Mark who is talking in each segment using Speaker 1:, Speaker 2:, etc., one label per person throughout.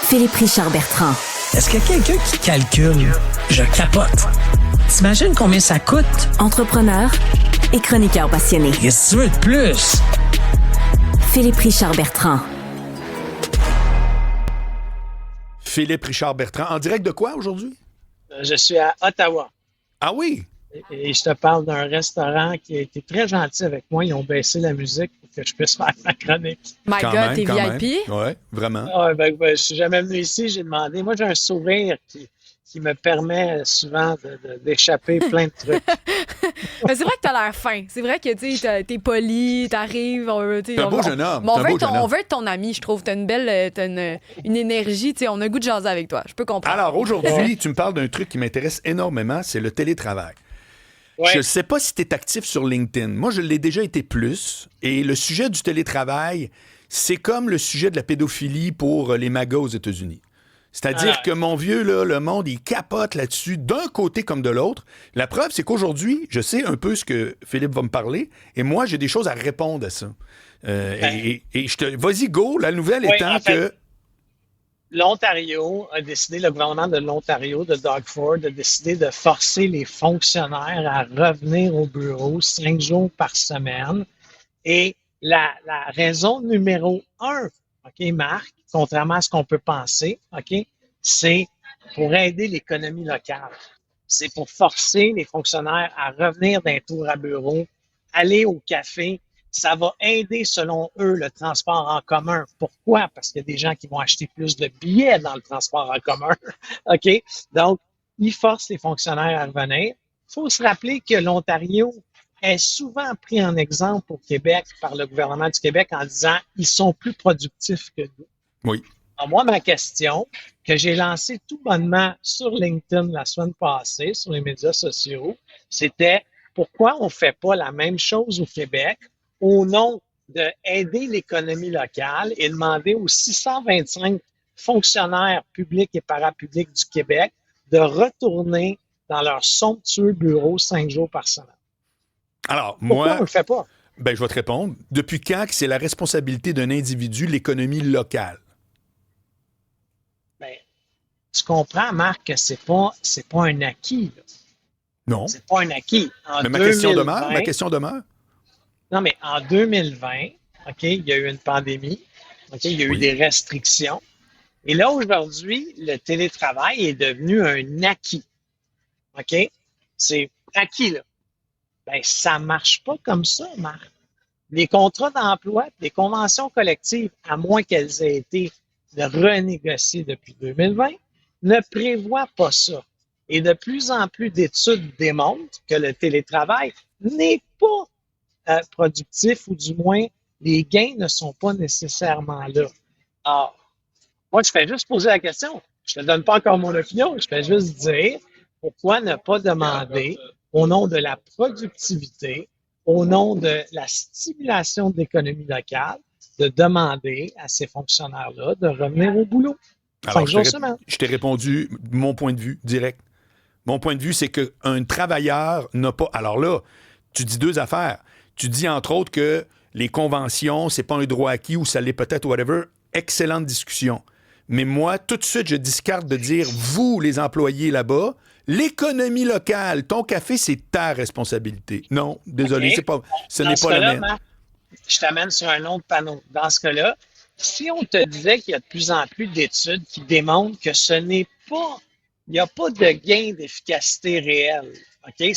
Speaker 1: Philippe Richard Bertrand.
Speaker 2: Est-ce qu'il y a quelqu'un qui calcule? Je capote. T'imagines combien ça coûte?
Speaker 1: Entrepreneur et chroniqueur passionné.
Speaker 2: Qu'est-ce que tu veux de plus?
Speaker 1: Philippe Richard Bertrand.
Speaker 3: Philippe Richard Bertrand. En direct de quoi aujourd'hui?
Speaker 4: Je suis à Ottawa.
Speaker 3: Ah oui?
Speaker 4: Et je te parle d'un restaurant qui a été très gentil avec moi. Ils ont baissé la musique pour que je puisse faire ma chronique.
Speaker 5: My
Speaker 3: Quand
Speaker 5: God,
Speaker 3: même,
Speaker 5: t'es
Speaker 3: quand
Speaker 5: VIP?
Speaker 3: Oui, vraiment.
Speaker 4: Je suis jamais venu ici. J'ai demandé. Moi, j'ai un sourire qui me permet souvent d'échapper plein de trucs.
Speaker 5: Mais c'est vrai que t'as l'air fin. C'est vrai que t'es poli, t'arrives.
Speaker 3: T'es un beau jeune homme.
Speaker 5: Mais on
Speaker 3: T'es un beau jeune homme.
Speaker 5: veut être ton ami, je trouve. T'as une belle. Une énergie. On a le goût de jaser avec toi. Je peux comprendre.
Speaker 3: Alors aujourd'hui, tu me parles d'un truc qui m'intéresse énormément, c'est le télétravail.
Speaker 4: Ouais.
Speaker 3: Je ne sais pas si tu es actif sur LinkedIn. Moi, je l'ai déjà été plus. Et le sujet du télétravail, c'est comme le sujet de la pédophilie pour les MAGA aux États-Unis. C'est-à-dire que mon vieux, là, le monde, il capote là-dessus, d'un côté comme de l'autre. La preuve, c'est qu'aujourd'hui, je sais un peu ce que Philippe va me parler, et moi, j'ai des choses à répondre à ça. Vas-y, go, la nouvelle étant que...
Speaker 4: L'Ontario a décidé, le gouvernement de l'Ontario, de Doug Ford, a décidé de forcer les fonctionnaires à revenir au bureau 5 jours par semaine. Et la raison numéro 1, OK, Marc, contrairement à ce qu'on peut penser, OK, c'est pour aider l'économie locale. C'est pour forcer les fonctionnaires à revenir d'un tour à bureau, aller au café. Ça va aider, selon eux, le transport en commun. Pourquoi? Parce qu'il y a des gens qui vont acheter plus de billets dans le transport en commun. OK? Donc, ils forcent les fonctionnaires à revenir. Il faut se rappeler que l'Ontario est souvent pris en exemple au Québec par le gouvernement du Québec en disant « ils sont plus productifs que nous ».
Speaker 3: Oui.
Speaker 4: Alors, moi, ma question que j'ai lancée tout bonnement sur LinkedIn la semaine passée, sur les médias sociaux, c'était pourquoi on ne fait pas la même chose au Québec au nom d'aider l'économie locale et demander aux 625 fonctionnaires publics et parapublics du Québec de retourner dans leur somptueux bureau 5 jours par semaine.
Speaker 3: Alors,
Speaker 4: Pourquoi
Speaker 3: moi...
Speaker 4: on ne le fait pas?
Speaker 3: Ben, je vais te répondre. Depuis quand que c'est la responsabilité d'un individu, l'économie locale?
Speaker 4: Ben, tu comprends, Marc, que c'est pas un acquis, là.
Speaker 3: Non.
Speaker 4: C'est pas un acquis.
Speaker 3: Mais ma question demeure.
Speaker 4: Non, mais en 2020, OK, il y a eu une pandémie. OK, il y a eu des restrictions. Et là, aujourd'hui, le télétravail est devenu un acquis. OK? C'est acquis, là. Ben, ça marche pas comme ça, Marc. Les contrats d'emploi, les conventions collectives, à moins qu'elles aient été renégociées depuis 2020, ne prévoient pas ça. Et de plus en plus d'études démontrent que le télétravail n'est pas productif, ou du moins, les gains ne sont pas nécessairement là. Alors, moi, je fais juste poser la question. Je ne te donne pas encore mon opinion. Je fais juste dire pourquoi ne pas demander, au nom de la productivité, au nom de la stimulation de l'économie locale, de demander à ces fonctionnaires-là de revenir au boulot.
Speaker 3: Alors,
Speaker 4: 5 jours semaine.
Speaker 3: je t'ai répondu mon point de vue direct. Mon point de vue, c'est qu'un travailleur n'a pas... Alors là, tu dis deux affaires. Tu dis, entre autres, que les conventions, c'est pas un droit acquis ou ça l'est peut-être, whatever. Excellente discussion. Mais moi, tout de suite, je discarte de dire, vous, les employés là-bas, l'économie locale, ton café, c'est ta responsabilité. Non, désolé, ce n'est pas la mienne.
Speaker 4: Je t'amène sur un autre panneau. Dans ce cas-là, si on te disait qu'il y a de plus en plus d'études qui démontrent que ce n'est pas, il n'y a pas de gain d'efficacité réel, OK?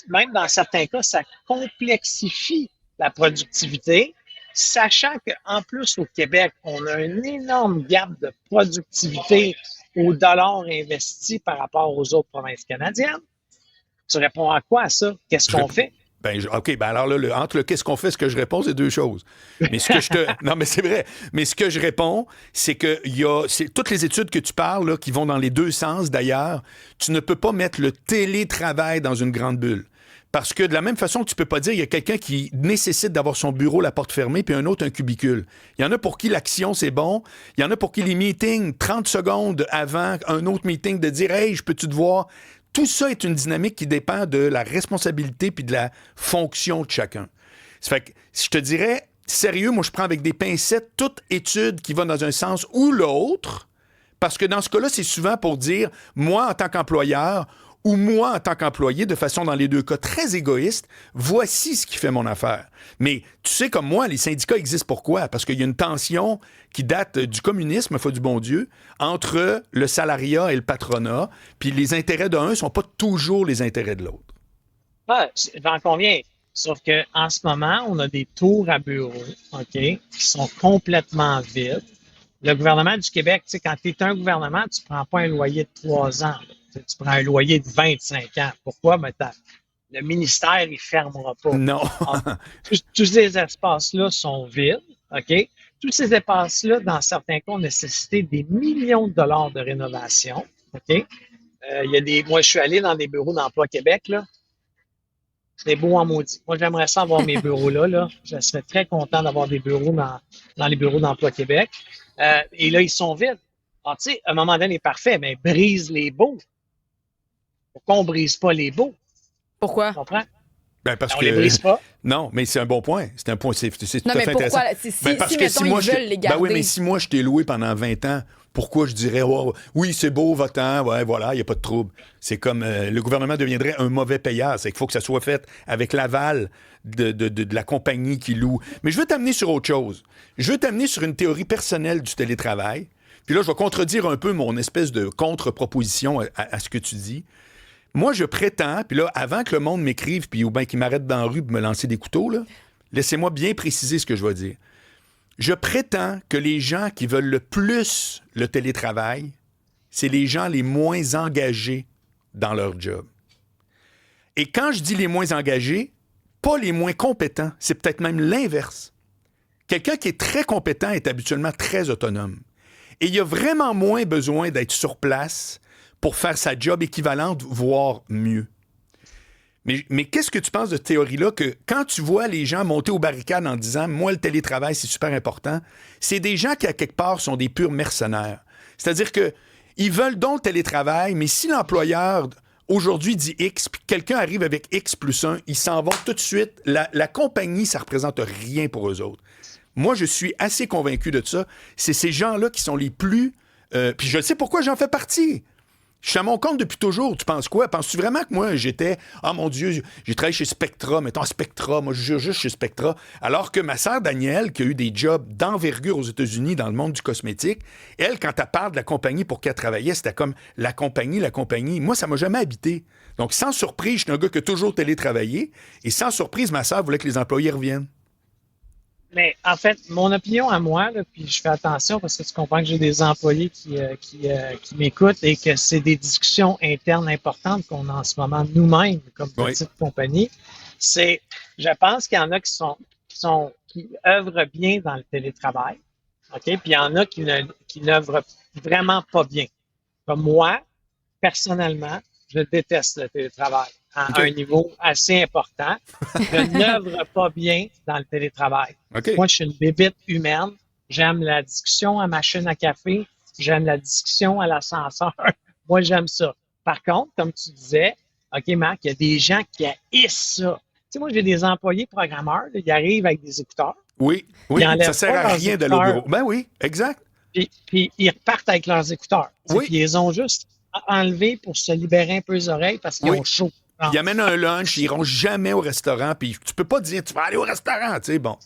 Speaker 4: Même dans certains cas, ça complexifie la productivité, sachant qu'en plus, au Québec, on a un énorme gap de productivité au dollar investi par rapport aux autres provinces canadiennes. Tu réponds à quoi à ça? Qu'est-ce qu'on fait?
Speaker 3: OK, alors là, entre le qu'est-ce qu'on fait, ce que je réponds, c'est deux choses. Mais ce que je te... Non, mais c'est vrai. Mais ce que je réponds, c'est que toutes les études que tu parles, là, qui vont dans les deux sens d'ailleurs, tu ne peux pas mettre le télétravail dans une grande bulle. Parce que de la même façon que tu peux pas dire, il y a quelqu'un qui nécessite d'avoir son bureau, la porte fermée, puis un autre, un cubicule. Il y en a pour qui l'action, c'est bon. Il y en a pour qui les meetings, 30 secondes avant un autre meeting, de dire « Hey, je peux-tu te voir? » Tout ça est une dynamique qui dépend de la responsabilité puis de la fonction de chacun. Ça fait que, je te dirais, sérieux, moi, je prends avec des pincettes toute étude qui va dans un sens ou l'autre Parce que dans ce cas-là, c'est souvent pour dire, moi, en tant qu'employeur, ou moi, en tant qu'employé, de façon, dans les deux cas, très égoïste, voici ce qui fait mon affaire. Mais tu sais, comme moi, les syndicats existent pourquoi? Parce qu'il y a une tension qui date du communisme, foi du bon Dieu, entre le salariat et le patronat, puis les intérêts d'un ne sont pas toujours les intérêts de l'autre.
Speaker 4: Ah, j'en conviens. Sauf qu'en ce moment, on a des tours à bureaux, OK, qui sont complètement vides. Le gouvernement du Québec, tu sais, quand tu es un gouvernement, tu ne prends pas un loyer de 3 ans. Là. Tu prends un loyer de 25 ans. Pourquoi? Ben, le ministère, il ne fermera pas.
Speaker 3: Non.
Speaker 4: Tous ces espaces-là sont vides, OK? Tous ces espaces-là, dans certains cas, ont nécessité des millions de dollars de rénovation, OK? Moi, je suis allé dans des bureaux d'Emploi Québec, là. C'est beau en maudit. Moi, j'aimerais ça avoir mes bureaux là. Je serais très content d'avoir des bureaux dans les bureaux d'Emploi Québec. Et là, ils sont vides. Alors, tu sais, à un moment donné, parfait, mais brise les beaux. Pourquoi on brise pas les beaux?
Speaker 5: Pourquoi?
Speaker 4: Tu comprends?
Speaker 3: Ben parce
Speaker 4: on
Speaker 3: que
Speaker 4: les brise pas.
Speaker 3: Non, mais c'est un bon point. C'est un point, c'est tout
Speaker 5: Non,
Speaker 3: à
Speaker 5: mais
Speaker 3: fait
Speaker 5: pourquoi?
Speaker 3: intéressant.
Speaker 5: Parce que si
Speaker 3: moi,
Speaker 5: ils veulent les garder.
Speaker 3: Ben oui, mais si moi, je t'ai loué pendant 20 ans, pourquoi je dirais, oh, oui, c'est beau, votant, ouais, voilà, il n'y a pas de trouble. C'est comme le gouvernement deviendrait un mauvais payeur. C'est qu'il faut que ça soit fait avec l'aval de la compagnie qui loue. Mais je veux t'amener sur autre chose. Je veux t'amener sur une théorie personnelle du télétravail. Puis là, je vais contredire un peu mon espèce de contre-proposition à ce que tu dis. Moi, je prétends, puis là, avant que le monde m'écrive, puis ou bien qu'il m'arrête dans la rue pour me lancer des couteaux, là, laissez-moi bien préciser ce que je vais dire. Je prétends que les gens qui veulent le plus le télétravail, c'est les gens les moins engagés dans leur job. Et quand je dis les moins engagés, pas les moins compétents, c'est peut-être même l'inverse. Quelqu'un qui est très compétent est habituellement très autonome. Et il y a vraiment moins besoin d'être sur place pour faire sa job équivalente, voire mieux. Mais qu'est-ce que tu penses de cette théorie-là que quand tu vois les gens monter aux barricades en disant « Moi, le télétravail, c'est super important », c'est des gens qui, à quelque part, sont des purs mercenaires. C'est-à-dire qu'ils veulent donc le télétravail, mais si l'employeur, aujourd'hui, dit X, puis quelqu'un arrive avec X plus 1, ils s'en vont tout de suite. La compagnie, ça ne représente rien pour eux autres. Moi, je suis assez convaincu de ça. C'est ces gens-là qui sont les plus... puis je sais pourquoi j'en fais partie. Je suis à mon compte depuis toujours. Tu penses quoi? Penses-tu vraiment que moi, j'étais... Ah, mon Dieu, j'ai travaillé chez Spectra. Mettons, Spectra. Moi, je jure juste chez Spectra. Alors que ma sœur Danielle, qui a eu des jobs d'envergure aux États-Unis dans le monde du cosmétique, elle, quand elle parle de la compagnie pour qui elle travaillait, c'était comme la compagnie. Moi, ça m'a jamais habité. Donc, sans surprise, je suis un gars qui a toujours télétravaillé. Et sans surprise, ma sœur voulait que les employés reviennent.
Speaker 4: Mais en fait, mon opinion à moi, là, puis je fais attention parce que tu comprends que j'ai des employés qui m'écoutent et que c'est des discussions internes importantes qu'on a en ce moment nous-mêmes comme petite compagnie. Je pense qu'il y en a qui œuvrent bien dans le télétravail, ok, puis il y en a qui n'œuvrent vraiment pas bien. Comme moi, personnellement, je déteste le télétravail à un niveau assez important. Je n'œuvre pas bien dans le télétravail.
Speaker 3: Okay.
Speaker 4: Moi, je suis une bébite humaine. J'aime la discussion à machine à café. J'aime la discussion à l'ascenseur. Moi, j'aime ça. Par contre, comme tu disais, OK, Marc, il y a des gens qui haïssent ça. Tu sais, moi, j'ai des employés programmeurs, là, ils arrivent avec des écouteurs.
Speaker 3: Oui, ça sert à rien d'aller au bureau. Ben oui, exact.
Speaker 4: Puis ils repartent avec leurs écouteurs.
Speaker 3: Oui.
Speaker 4: Puis ils les ont juste enlevés pour se libérer un peu les oreilles parce qu'ils ont chaud.
Speaker 3: Ils amènent un lunch, ils iront jamais au restaurant, puis tu peux pas dire tu vas aller au restaurant, tu sais, bon.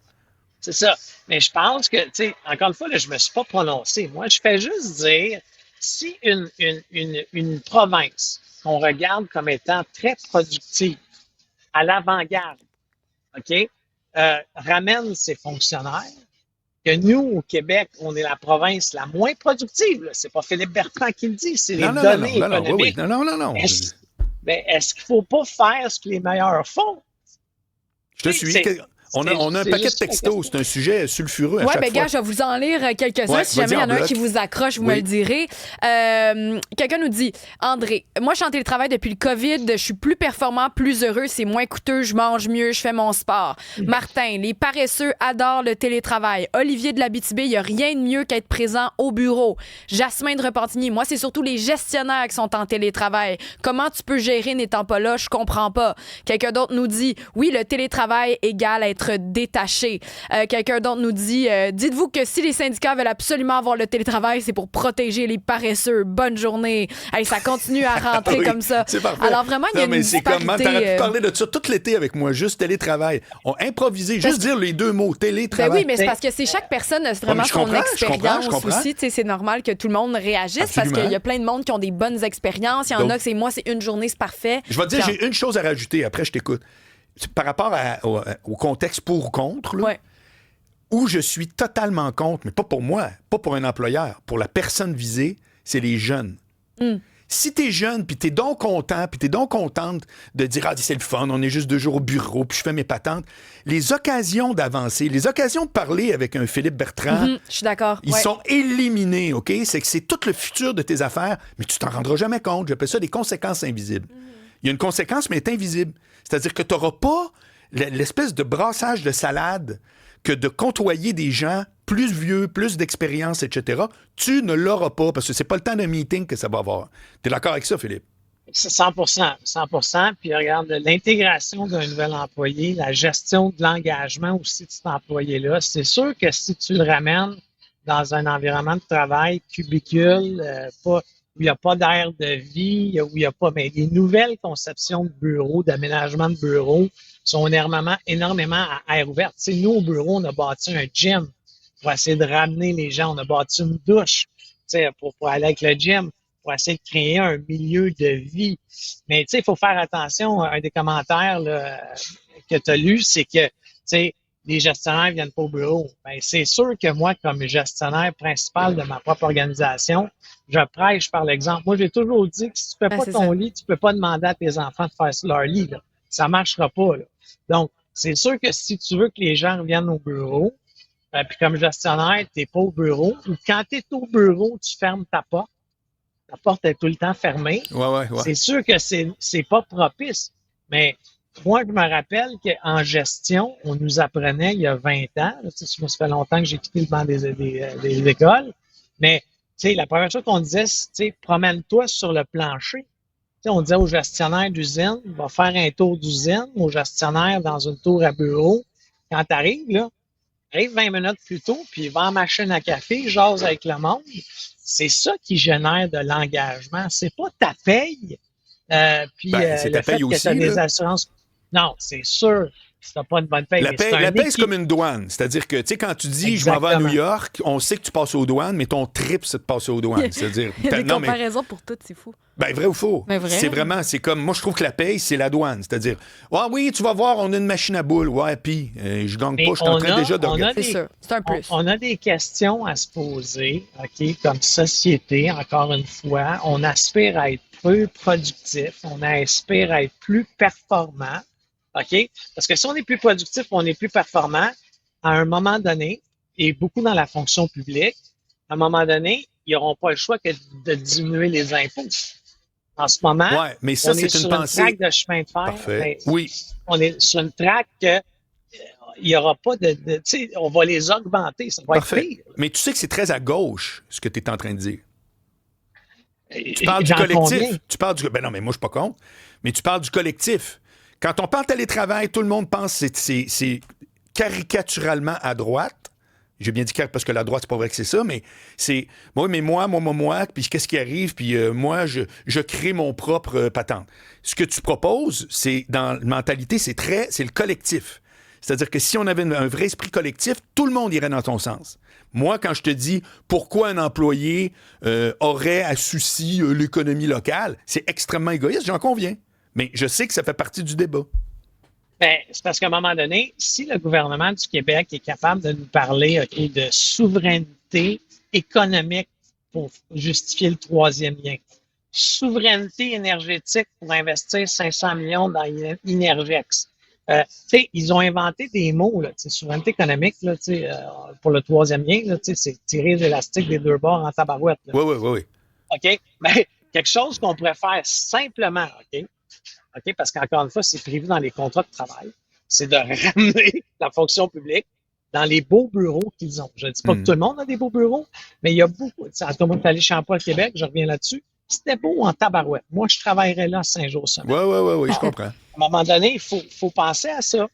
Speaker 4: C'est ça. Mais je pense que, tu sais, encore une fois, là, je me suis pas prononcé. Moi, je fais juste dire, si une province qu'on regarde comme étant très productive, à l'avant-garde, OK, ramène ses fonctionnaires, que nous, au Québec, on est la province la moins productive. C'est pas Philippe Bertrand qui le dit, c'est les données économiques.
Speaker 3: Non.
Speaker 4: Est-ce qu'il faut pas faire ce que les meilleurs font?
Speaker 3: Je te suis. On a un paquet de textos, c'est un sujet sulfureux à chaque fois.
Speaker 5: Oui, bien, gars, je vais vous en lire quelques-uns. Si jamais il y en a un qui vous accroche, vous me le direz. Quelqu'un nous dit, André, moi, je suis en télétravail depuis le COVID. Je suis plus performant, plus heureux, c'est moins coûteux, je mange mieux, je fais mon sport. Martin, les paresseux adorent le télétravail. Olivier de l'Abitibi, il n'y a rien de mieux qu'être présent au bureau. Jasmin de Repentigny, moi, c'est surtout les gestionnaires qui sont en télétravail. Comment tu peux gérer n'étant pas là? Je comprends pas. Quelqu'un d'autre nous dit, oui, le télétravail égale être être détaché. Quelqu'un d'autre nous dit dites-vous que si les syndicats veulent absolument avoir le télétravail, c'est pour protéger les paresseux. Bonne journée. Hey, ça continue à rentrer
Speaker 3: oui,
Speaker 5: comme ça.
Speaker 3: C'est parfait.
Speaker 5: Alors vraiment, il y a une disparité.
Speaker 3: T'aurais pu parler de ça tout l'été avec moi, juste télétravail. On improvisait, juste dire les deux mots, télétravail.
Speaker 5: Ben oui, mais c'est parce que c'est chaque personne a vraiment son expérience
Speaker 3: je comprends.
Speaker 5: aussi. C'est normal que tout le monde réagisse.
Speaker 3: Absolument.
Speaker 5: Parce qu'il y a plein de monde qui ont des bonnes expériences. Il y en a que c'est une journée, c'est parfait.
Speaker 3: Je vais te dire, j'ai une chose à rajouter, après je t'écoute. Par rapport au contexte pour ou contre, là, où je suis totalement contre, mais pas pour moi, pas pour un employeur, pour la personne visée, c'est les jeunes. Si t'es jeune, puis t'es donc content, puis t'es donc contente de dire « Ah, c'est le fun, on est juste 2 jours au bureau, puis je fais mes patentes », les occasions d'avancer, les occasions de parler avec un Philippe Bertrand,
Speaker 5: je suis d'accord.
Speaker 3: Ils sont éliminés, OK? C'est que c'est tout le futur de tes affaires, mais tu t'en rendras jamais compte. J'appelle ça des conséquences invisibles. Il y a une conséquence, mais elle est invisible. C'est-à-dire que tu n'auras pas l'espèce de brassage de salade que de côtoyer des gens plus vieux, plus d'expérience, etc. Tu ne l'auras pas parce que c'est pas le temps d'un meeting que ça va avoir. Tu es d'accord avec ça, Philippe?
Speaker 4: 100%. Puis regarde, l'intégration d'un nouvel employé, la gestion de l'engagement aussi de cet employé-là, c'est sûr que si tu le ramènes dans un environnement de travail, cubicule, où il n'y a pas d'air de vie, où il n'y a pas... Mais les nouvelles conceptions de bureaux, d'aménagement de bureaux sont énormément à air ouvert. Tu sais, nous, au bureau, on a bâti un gym pour essayer de ramener les gens. On a bâti une douche, tu sais, pour aller avec le gym, pour essayer de créer un milieu de vie. Mais tu sais, il faut faire attention. Un des commentaires là, que tu as lu, c'est que, tu sais, les gestionnaires viennent pas au bureau. Ben, c'est sûr que moi, comme gestionnaire principal de ma propre organisation, je prêche par l'exemple. Moi, j'ai toujours dit que si tu fais pas ton lit, tu peux pas demander à tes enfants de faire leur lit. Là. Ça marchera pas. Là. Donc, c'est sûr que si tu veux que les gens reviennent au bureau, puis comme gestionnaire, tu n'es pas au bureau, ou quand tu es au bureau, tu fermes ta porte. La porte est tout le temps fermée.
Speaker 3: Ouais.
Speaker 4: C'est sûr que c'est pas propice. Mais moi, je me rappelle qu'en gestion, on nous apprenait il y a 20 ans. Là, ça fait longtemps que j'ai quitté le banc des écoles. Mais la première chose qu'on disait, c'est promène-toi sur le plancher. On disait aux gestionnaires d'usine, va faire un tour d'usine, aux gestionnaires dans une tour à bureau. Quand tu arrives, là, arrive 20 minutes plus tôt, puis va en machine à café, jase avec le monde. C'est ça qui génère de l'engagement. C'est pas ta paye.
Speaker 3: C'est ta paye aussi.
Speaker 4: Que des assurances. Non, c'est sûr. Si t'as pas une bonne paye.
Speaker 3: La paye, c'est comme une douane. C'est-à-dire que, tu sais, quand tu dis je m'en vais à New York, on sait que tu passes aux douanes, mais ton trip, c'est de passer aux douanes. C'est-à-dire.
Speaker 5: Il y a des comparaisons pour tout, c'est fou.
Speaker 3: Ben, vrai ou faux? C'est comme, moi, je trouve que la paye, c'est la douane. C'est-à-dire, oui, tu vas voir, on a une machine à boules. Ouais, puis, je gagne pas, je suis en train déjà de regarder.
Speaker 5: C'est sûr, c'est un plus.
Speaker 4: On a des questions à se poser, OK, comme société, encore une fois. On aspire à être plus productif, on aspire à être plus performant. OK? Parce que si on est plus productif, on est plus performant, à un moment donné, et beaucoup dans la fonction publique, à un moment donné, ils n'auront pas le choix que de diminuer les impôts. En ce moment,
Speaker 3: mais ça,
Speaker 4: on est sur une traque de chemin de fer.
Speaker 3: Parfait. Oui.
Speaker 4: On est sur une traque que il n'y aura pas tu sais, on va les augmenter. Ça va être pire.
Speaker 3: Mais tu sais que c'est très à gauche, ce que tu es en train de dire. Tu parles du collectif. Ben non, mais moi, je suis pas contre. Mais tu parles du collectif. Quand on parle télétravail, tout le monde pense que c'est caricaturalement à droite. J'ai bien dit parce que la droite, c'est pas vrai que c'est ça, mais c'est moi, puis qu'est-ce qui arrive, puis moi, je crée mon propre patente. Ce que tu proposes, c'est dans la mentalité, c'est le collectif. C'est-à-dire que si on avait un vrai esprit collectif, tout le monde irait dans ton sens. Moi, quand je te dis pourquoi un employé aurait à souci l'économie locale, c'est extrêmement égoïste, j'en conviens. Mais je sais que ça fait partie du débat.
Speaker 4: Ben, c'est parce qu'à un moment donné, si le gouvernement du Québec est capable de nous parler de souveraineté économique pour justifier le troisième lien, souveraineté énergétique pour investir 500 millions dans Inergex, ils ont inventé des mots, là, souveraineté économique, là, pour le troisième lien, là, c'est tirer l'élastique des deux bords en tabarouette.
Speaker 3: Oui.
Speaker 4: OK? Mais quelque chose qu'on pourrait faire simplement, OK? Parce qu'encore une fois, c'est prévu dans les contrats de travail, c'est de ramener la fonction publique dans les beaux bureaux qu'ils ont. Je ne dis pas que tout le monde a des beaux bureaux, mais il y a beaucoup. En tout cas, moi, je suis allé chez Emploi Québec, je reviens là-dessus. C'était beau en tabarouette. Moi, je travaillerais là 5 jours semaine.
Speaker 3: Oui, je comprends.
Speaker 4: À un moment donné, il faut penser à ça.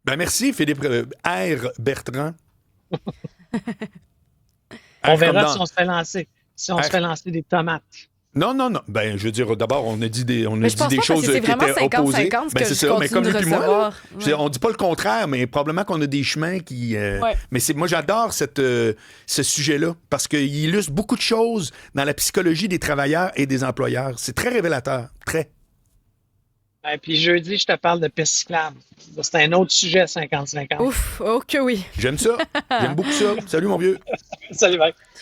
Speaker 3: Ben merci, Philippe R. Bertrand.
Speaker 4: On verra si on se fait lancer. Si on se fait lancer des tomates.
Speaker 3: Non. Ben, je veux dire, d'abord, on a dit des choses
Speaker 5: c'est
Speaker 3: qui
Speaker 5: vraiment
Speaker 3: étaient opposées.
Speaker 5: 50-50
Speaker 3: Ben,
Speaker 5: que
Speaker 3: c'est
Speaker 5: je
Speaker 3: ça, mais comme
Speaker 5: continue
Speaker 3: lui
Speaker 5: de
Speaker 3: puis moi, là,
Speaker 5: recevoir.
Speaker 3: on dit pas le contraire, mais probablement qu'on a des chemins qui... Mais moi, j'adore ce sujet-là, parce qu'il illustre beaucoup de choses dans la psychologie des travailleurs et des employeurs. C'est très révélateur, très.
Speaker 4: Et puis jeudi, je te parle de piste cyclable. C'est un autre sujet, 50-50.
Speaker 5: Ouf, oh que oui.
Speaker 3: J'aime ça. J'aime beaucoup ça. Salut, mon vieux.
Speaker 4: Salut, bye.